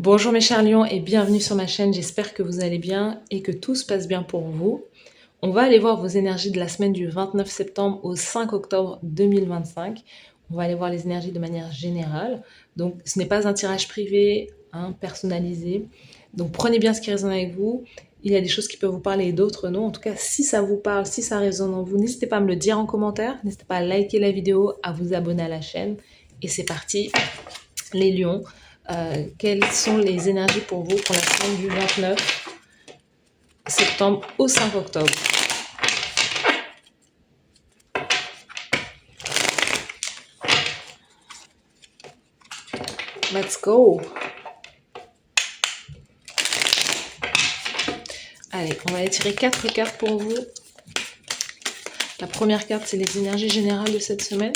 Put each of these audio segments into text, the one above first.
Bonjour mes chers lions et bienvenue sur ma chaîne, j'espère que vous allez bien et que tout se passe bien pour vous. On va aller voir vos énergies de la semaine du 29 septembre au 5 octobre 2025. On va aller voir les énergies de manière générale. Donc ce n'est pas un tirage privé, personnalisé. Donc prenez bien ce qui résonne avec vous. Il y a des choses qui peuvent vous parler et d'autres non. En tout cas, si ça vous parle, si ça résonne en vous, n'hésitez pas à me le dire en commentaire. N'hésitez pas à liker la vidéo, à vous abonner à la chaîne. Et c'est parti, les lions. Quelles sont les énergies pour vous pour la semaine du 29 septembre au 5 octobre? Let's go! Allez, on va aller tirer 4 cartes pour vous. La première carte, c'est les énergies générales de cette semaine.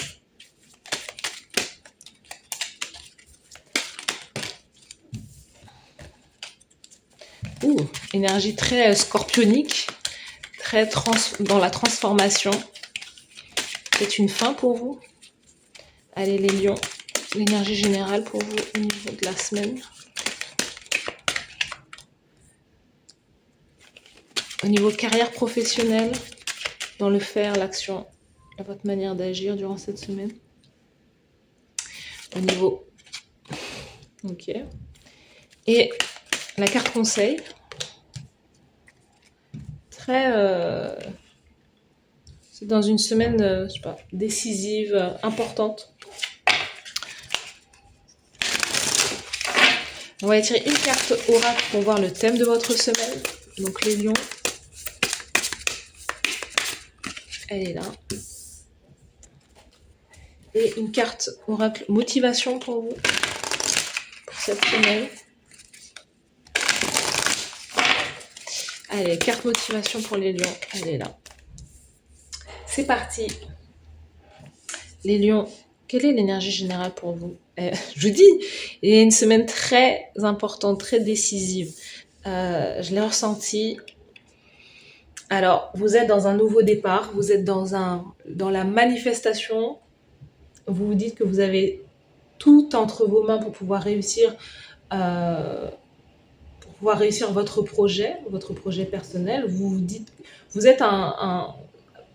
Énergie très scorpionique, très dans la transformation. C'est une fin pour vous. Allez les lions, l'énergie générale pour vous au niveau de la semaine. Au niveau carrière professionnelle, dans le faire, l'action, votre manière d'agir durant cette semaine. Au niveau... Ok. Et la carte conseil. C'est dans une semaine, je sais pas, décisive, importante. On va tirer une carte oracle pour voir le thème de votre semaine. Donc les lions. Elle est là. Et une carte oracle motivation pour vous, pour cette semaine. Allez, carte motivation pour les lions, elle est là. C'est parti. Les lions, quelle est l'énergie générale pour vous? Je vous dis, il y a une semaine très importante, très décisive. Je l'ai ressenti. Alors, vous êtes dans un nouveau départ, vous êtes dans la manifestation. Vous vous dites que vous avez tout entre vos mains pour pouvoir réussir votre projet personnel. Vous vous dites, vous êtes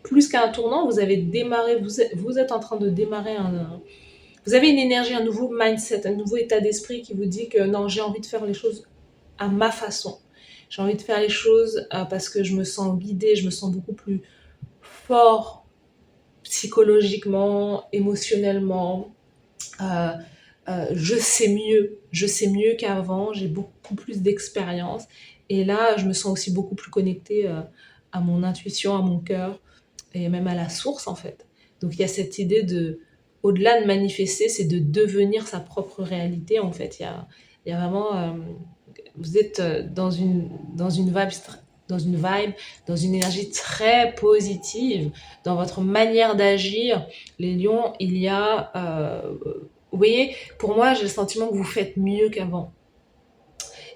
plus qu'à un tournant, vous avez démarré, vous êtes en train de démarrer vous avez une énergie, un nouveau mindset, un nouveau état d'esprit qui vous dit que non, j'ai envie de faire les choses à ma façon. J'ai envie de faire les choses parce que je me sens guidée, je me sens beaucoup plus fort psychologiquement, émotionnellement. Je sais mieux qu'avant, j'ai beaucoup plus d'expérience. Et là, je me sens aussi beaucoup plus connectée à mon intuition, à mon cœur et même à la source en fait. Donc il y a cette idée de, au-delà de manifester, c'est de devenir sa propre réalité en fait. Il y a vraiment, vous êtes dans une vibe, dans une énergie très positive, dans votre manière d'agir. Les lions, il y a, vous voyez, pour moi, j'ai le sentiment que vous faites mieux qu'avant.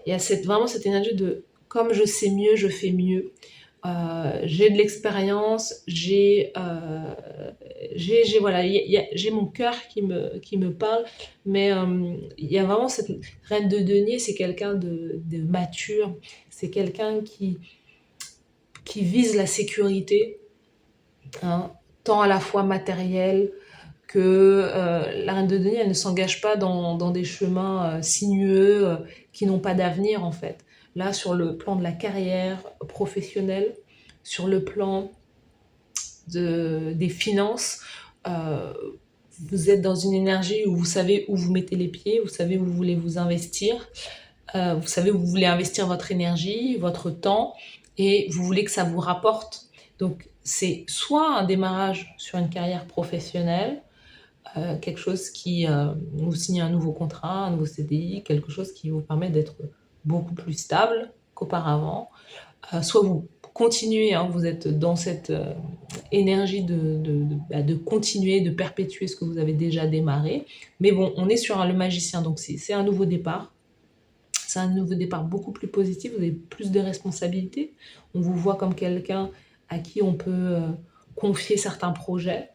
Il y a vraiment cette énergie de, comme je sais mieux, je fais mieux. J'ai de l'expérience, j'ai voilà, j'ai mon cœur qui me parle, mais il y a vraiment cette reine de denier, c'est quelqu'un de mature, c'est quelqu'un qui vise la sécurité, tant à la fois matérielle que la reine de denier, elle ne s'engage pas dans des chemins sinueux qui n'ont pas d'avenir en fait. Là, sur le plan de la carrière professionnelle, sur le plan des finances, vous êtes dans une énergie où vous savez où vous mettez les pieds, vous savez où vous voulez vous investir, vous savez où vous voulez investir votre énergie, votre temps, et vous voulez que ça vous rapporte. Donc, c'est soit un démarrage sur une carrière professionnelle, quelque chose qui vous signe un nouveau contrat, un nouveau CDI, quelque chose qui vous permet d'être beaucoup plus stable qu'auparavant. Soit vous continuez, vous êtes dans cette énergie de continuer, de perpétuer ce que vous avez déjà démarré. Mais bon, on est sur le magicien, donc c'est un nouveau départ. C'est un nouveau départ beaucoup plus positif, vous avez plus de responsabilités. On vous voit comme quelqu'un à qui on peut confier certains projets.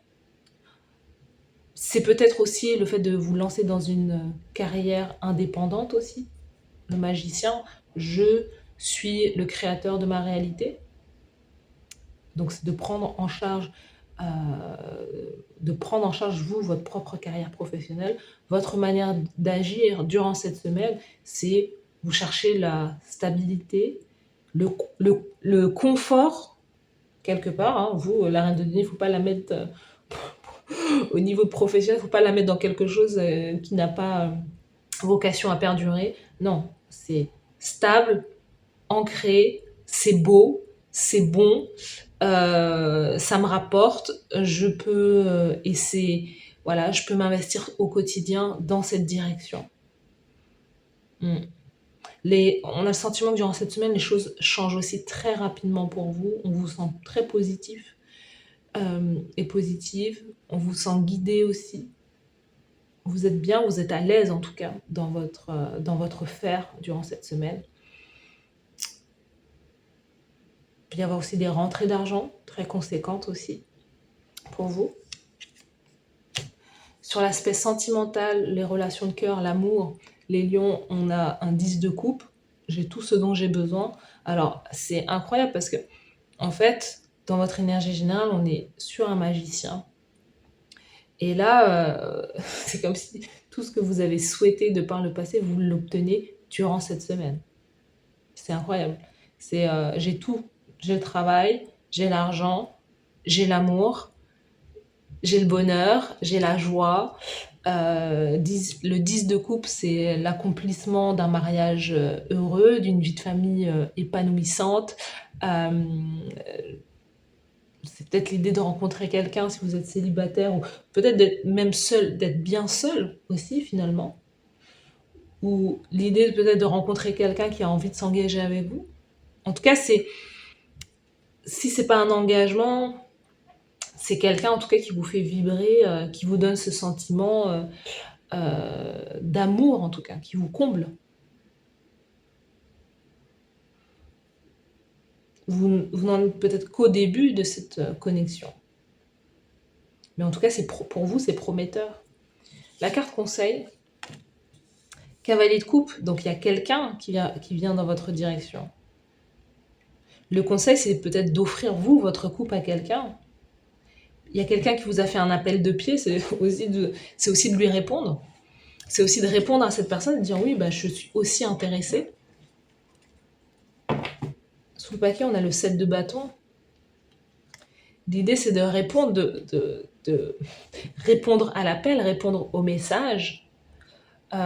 C'est peut-être aussi le fait de vous lancer dans une carrière indépendante aussi. le magicien, je suis le créateur de ma réalité. Donc, c'est euh, de prendre en charge, vous, votre propre carrière professionnelle. Votre manière d'agir durant cette semaine, c'est vous cherchez la stabilité, le confort, quelque part. Hein. Vous, la reine de denier, il ne faut pas la mettre au niveau professionnel, il ne faut pas la mettre dans quelque chose qui n'a pas vocation à perdurer. Non, c'est stable, ancré, c'est beau, c'est bon, ça me rapporte, je peux, et c'est, voilà, je peux m'investir au quotidien dans cette direction. Mm. On a le sentiment que durant cette semaine, les choses changent aussi très rapidement pour vous. On vous sent très positif et positive. On vous sent guidé aussi. Vous êtes bien, vous êtes à l'aise en tout cas dans votre faire durant cette semaine. Il peut y avoir aussi des rentrées d'argent très conséquentes aussi pour vous. Sur l'aspect sentimental, les relations de cœur, l'amour, les lions, on a un 10 de coupe. J'ai tout ce dont j'ai besoin. Alors, c'est incroyable parce que, en fait, dans votre énergie générale, on est sur un magicien. Et là, c'est comme si tout ce que vous avez souhaité de par le passé, vous l'obtenez durant cette semaine. C'est incroyable. J'ai tout. J'ai le travail, j'ai l'argent, j'ai l'amour, j'ai le bonheur, j'ai la joie. Le 10 de coupe, c'est l'accomplissement d'un mariage heureux, d'une vie de famille épanouissante. Euh, c'est peut-être l'idée de rencontrer quelqu'un si vous êtes célibataire, ou peut-être d'être même seul, d'être bien seul aussi finalement. Ou l'idée peut-être de rencontrer quelqu'un qui a envie de s'engager avec vous. En tout cas, si c'est pas un engagement, c'est quelqu'un en tout cas qui vous fait vibrer, qui vous donne ce sentiment d'amour en tout cas, qui vous comble. Vous n'en êtes peut-être qu'au début de cette connexion. Mais en tout cas, pour vous, c'est prometteur. La carte conseil, cavalier de coupe, donc il y a quelqu'un qui vient dans votre direction. Le conseil, c'est peut-être d'offrir vous, votre coupe à quelqu'un. Il y a quelqu'un qui vous a fait un appel de pied, c'est aussi de lui répondre. C'est aussi de répondre à cette personne et de dire oui, bah, je suis aussi intéressée. Sous le paquet, on a le 7 de bâton. L'idée, c'est de répondre, de répondre à l'appel, répondre au message. Il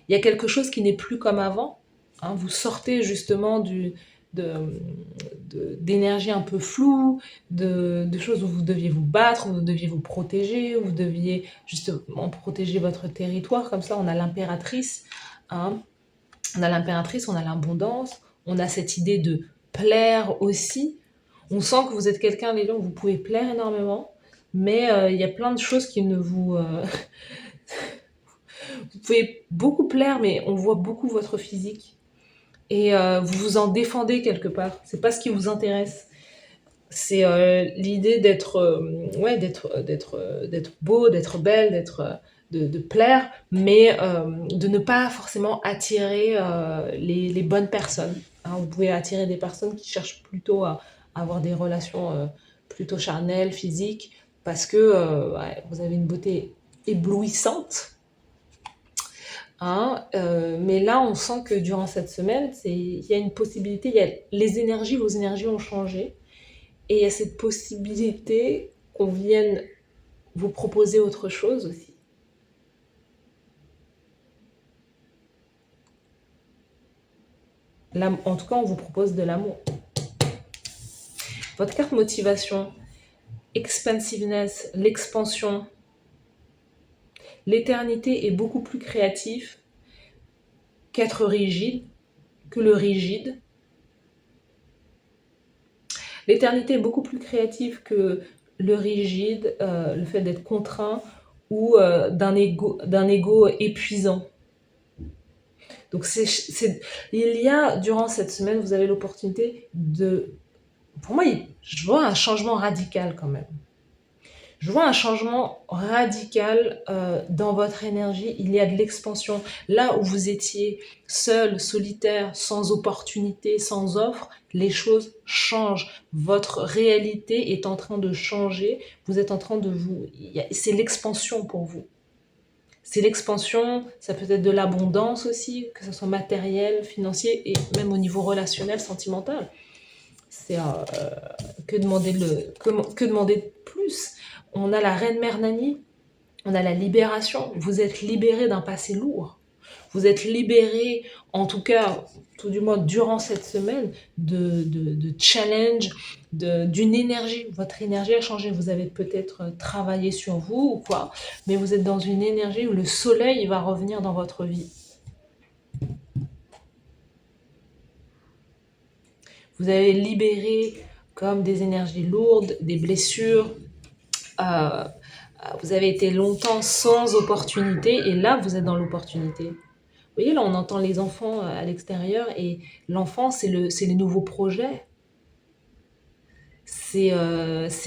y a quelque chose qui n'est plus comme avant. Hein. Vous sortez justement d'énergie un peu floue, de choses où vous deviez vous battre, où vous deviez vous protéger, où vous deviez justement protéger votre territoire. Comme ça, on a l'impératrice. Hein. On a l'impératrice, on a l'abondance, on a cette idée de plaire aussi. On sent que vous êtes quelqu'un, les lions, vous pouvez plaire énormément, mais il y a plein de choses qui ne vous... vous pouvez beaucoup plaire, mais on voit beaucoup votre physique. Et vous vous en défendez quelque part. C'est pas ce qui vous intéresse. C'est l'idée d'être beau, d'être belle, de plaire, mais de ne pas forcément attirer les bonnes personnes. Hein. Vous pouvez attirer des personnes qui cherchent plutôt à avoir des relations plutôt charnelles, physiques, parce que vous avez une beauté éblouissante. Hein, mais là, on sent que durant cette semaine, il y a une possibilité, vos énergies ont changé, et il y a cette possibilité qu'on vienne vous proposer autre chose aussi. En tout cas, on vous propose de l'amour. Votre carte motivation, expansiveness, l'expansion. L'éternité est beaucoup plus créatif qu'être rigide, que le rigide. L'éternité est beaucoup plus créative que le rigide, le fait d'être contraint ou d'un ego épuisant. Donc il y a, durant cette semaine, vous avez l'opportunité de... Pour moi, je vois un changement radical quand même. Je vois un changement radical dans votre énergie. Il y a de l'expansion. Là où vous étiez seul, solitaire, sans opportunité, sans offre, les choses changent. Votre réalité est en train de changer. Vous êtes en train de vous... C'est l'expansion pour vous. C'est l'expansion, ça peut être de l'abondance aussi, que ce soit matériel, financier et même au niveau relationnel, sentimental. C'est que demander de plus. On a la reine mère Nani, on a la libération. Vous êtes libéré d'un passé lourd. Vous êtes libéré, en tout cas, tout du moins durant cette semaine, de challenge, d'une énergie. Votre énergie a changé. Vous avez peut-être travaillé sur vous ou quoi, mais vous êtes dans une énergie où le soleil va revenir dans votre vie. Vous avez libéré comme des énergies lourdes, des blessures. Euh, vous avez été longtemps sans opportunité et là, vous êtes dans l'opportunité. Vous voyez, là, on entend les enfants à l'extérieur et l'enfant, c'est les nouveaux projets. C'est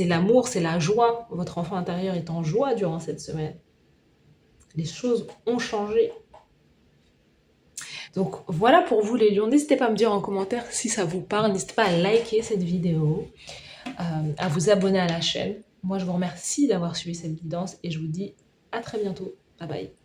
l'amour, c'est la joie. Votre enfant intérieur est en joie durant cette semaine. Les choses ont changé. Donc voilà pour vous les lions. N'hésitez pas à me dire en commentaire si ça vous parle. N'hésitez pas à liker cette vidéo, à vous abonner à la chaîne. Moi, je vous remercie d'avoir suivi cette guidance et je vous dis à très bientôt. Bye bye.